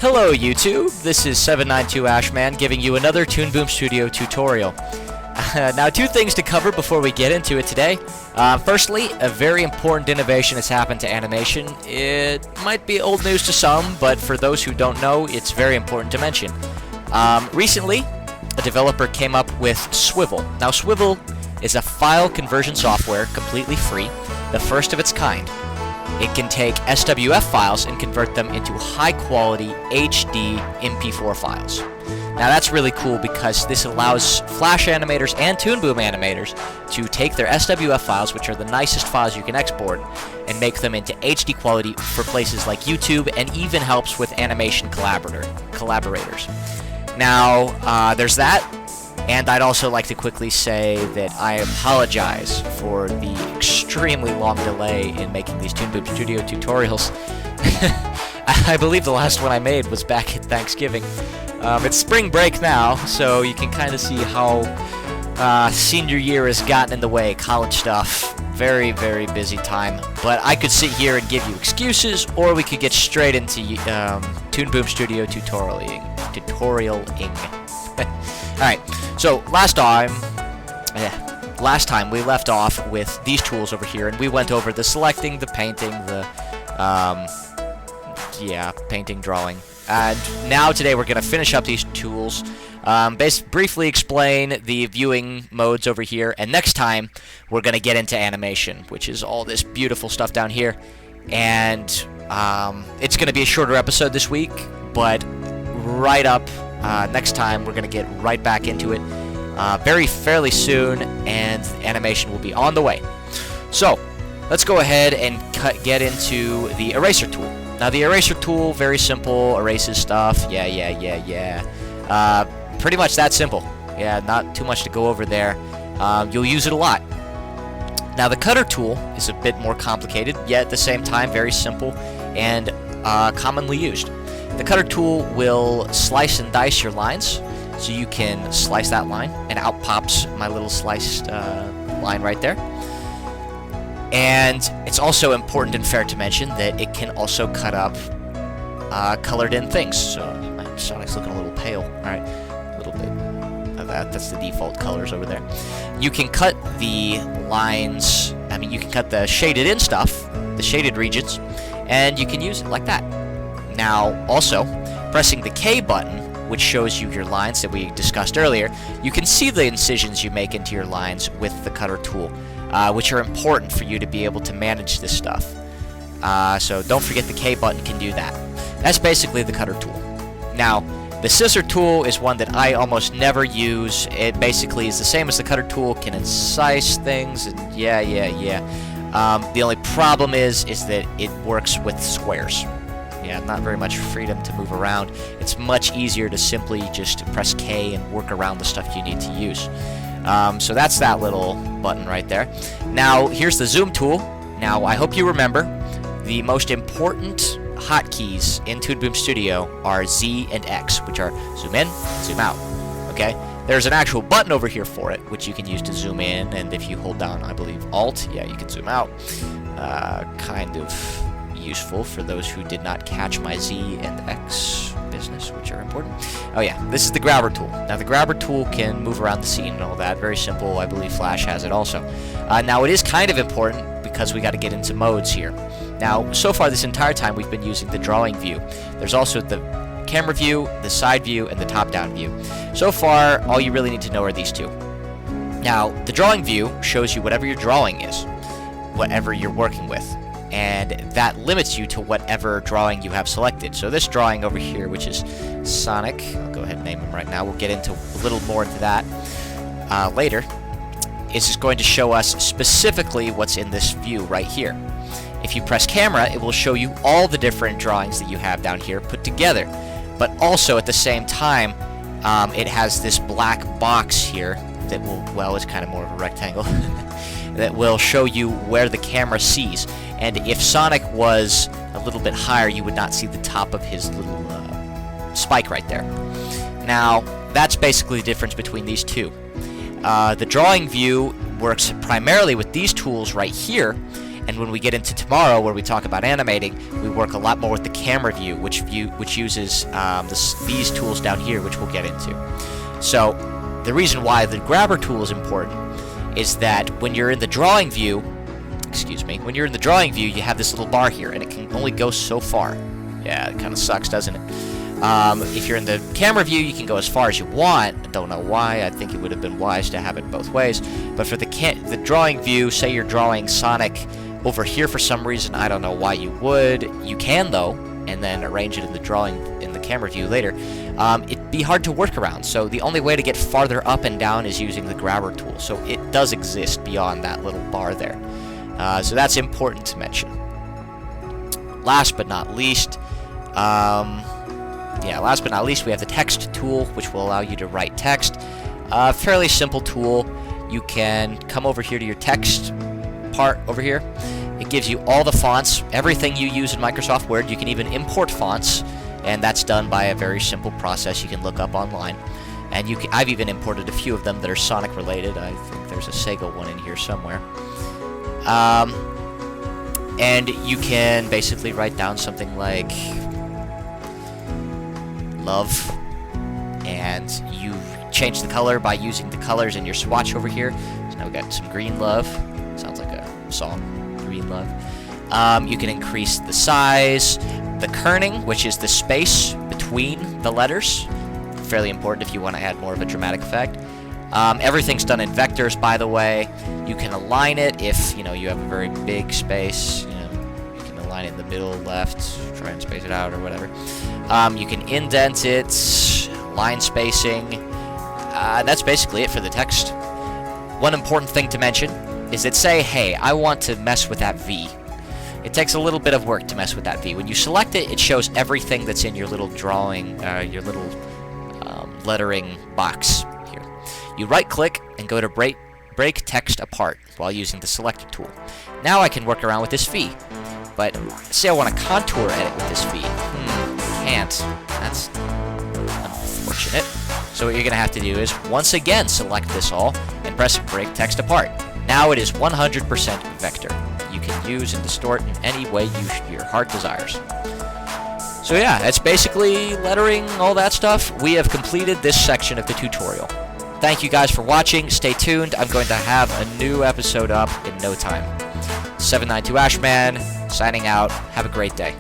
Hello YouTube, this is 792 Ashman giving you another Toon Boom Studio tutorial. Now, two things to cover before we get into it today. Firstly, a very important innovation has happened to animation. It might be old news to some, but for those who don't know, it's very important to mention. Recently, a developer came up with Swivel. Now, Swivel is a file conversion software, completely free, the first of its kind. It can take SWF files and convert them into high-quality HD MP4 files. Now that's really cool because this allows Flash animators and Toon Boom animators to take their SWF files, which are the nicest files you can export, and make them into HD quality for places like YouTube, and even helps with animation collaborators. Now, there's that. And I'd also like to quickly say that I apologize for the extremely long delay in making these Toon Boom Studio tutorials. I believe the last one I made was back at Thanksgiving. It's spring break now, so you can kind of see how senior year has gotten in the way. College stuff, very, very busy time. But I could sit here and give you excuses, or we could get straight into Toon Boom Studio tutorialing. Alright, so last time we left off with these tools over here, and we went over the selecting, the painting, the, painting, drawing. And now today we're going to finish up these tools, briefly explain the viewing modes over here, and next time we're going to get into animation, which is all this beautiful stuff down here. And it's going to be a shorter episode this week, but right up next time we're going to get right back into it fairly soon, and animation will be on the way. So let's go ahead and get into the eraser tool. Now the eraser tool, very simple, erases stuff. Pretty much that simple. Yeah, not too much to go over there. You'll use it a lot. Now the cutter tool is a bit more complicated, yet at the same time very simple and commonly used. The cutter tool will slice and dice your lines, so you can slice that line, and out pops my little sliced line right there. And it's also important and fair to mention that it can also cut up colored in things. So Sonic's looking a little pale. Alright, a little bit of that. That's the default colors over there. You can cut the lines, you can cut the shaded in stuff, the shaded regions, and you can use it like that. Now, also, pressing the K button, which shows you your lines that we discussed earlier, you can see the incisions you make into your lines with the cutter tool, which are important for you to be able to manage this stuff. So don't forget the K button can do that. That's basically the cutter tool. Now, the scissor tool is one that I almost never use. It basically is the same as the cutter tool, can incise things, and the only problem is that it works with squares. Yeah, not very much freedom to move around. It's much easier to simply just press K and work around the stuff you need to use. So that's that little button right there. Now, here's the zoom tool. Now, I hope you remember, the most important hotkeys in Toon Boom Studio are Z and X, which are zoom in, zoom out. Okay? There's an actual button over here for it, which you can use to zoom in, and if you hold down, I believe, Alt, you can zoom out. Kind of useful for those who did not catch my Z and X business, which are important. Oh yeah, this is the grabber tool. Now the grabber tool can move around the scene and all that. Very simple. I believe Flash has it also. Now it is kind of important because we got to get into modes here. Now, so far this entire time we've been using the drawing view. There's also the camera view, the side view, and the top-down view. So far, all you really need to know are these two. Now, the drawing view shows you whatever your drawing is, whatever you're working with. And that limits you to whatever drawing you have selected. So this drawing over here, which is Sonic, I'll go ahead and name him right now, we'll get into a little more into that later, is just going to show us specifically what's in this view right here. If you press camera, it will show you all the different drawings that you have down here put together. But also at the same time, it has this black box here that will, well, it's kind of more of a rectangle, that will show you where the camera sees. And if Sonic was a little bit higher, you would not see the top of his little spike right there. Now, that's basically the difference between these two. The drawing view works primarily with these tools right here, and when we get into tomorrow where we talk about animating, we work a lot more with the camera view, which uses these tools down here, which we'll get into. So the reason why the grabber tool is important is that when you're in the drawing view, when you're in the drawing view, you have this little bar here, and it can only go so far. Yeah, it kind of sucks, doesn't it? If you're in the camera view, you can go as far as you want. I don't know why. I think it would have been wise to have it both ways. But for the drawing view, say you're drawing Sonic over here for some reason, I don't know why you would. You can, though, and then arrange it in the camera view later. It'd be hard to work around, so the only way to get farther up and down is using the grabber tool. So it does exist beyond that little bar there. So that's important to mention. Last but not least, we have the text tool, which will allow you to write text. Fairly simple tool. You can come over here to your text part over here. It gives you all the fonts, everything you use in Microsoft Word. You can even import fonts, and that's done by a very simple process you can look up online. And I've even imported a few of them that are Sonic related. I think there's a Sega one in here somewhere. And you can basically write down something like love, and you change the color by using the colors in your swatch over here. So now we got some green love. Sounds like a song, green love. You can increase the size, the kerning, which is the space between the letters. Fairly important if you want to add more of a dramatic effect. Everything's done in vectors, by the way. You can align it if you have a very big space. You can align it in the middle, left, try and space it out or whatever. You can indent it, line spacing. That's basically it for the text. One important thing to mention is that say, hey, I want to mess with that V. It takes a little bit of work to mess with that V. When you select it, it shows everything that's in your little drawing, your little lettering box here. You right-click and go to break text apart while using the selector tool. Now I can work around with this V. But say I want to contour edit with this V. Can't. That's unfortunate. So what you're going to have to do is, once again, select this all and press break text apart. Now it is 100% vector. You can use and distort in any way your heart desires. So yeah, that's basically lettering, all that stuff. We have completed this section of the tutorial. Thank you guys for watching. Stay tuned. I'm going to have a new episode up in no time. 792 Ashman, signing out. Have a great day.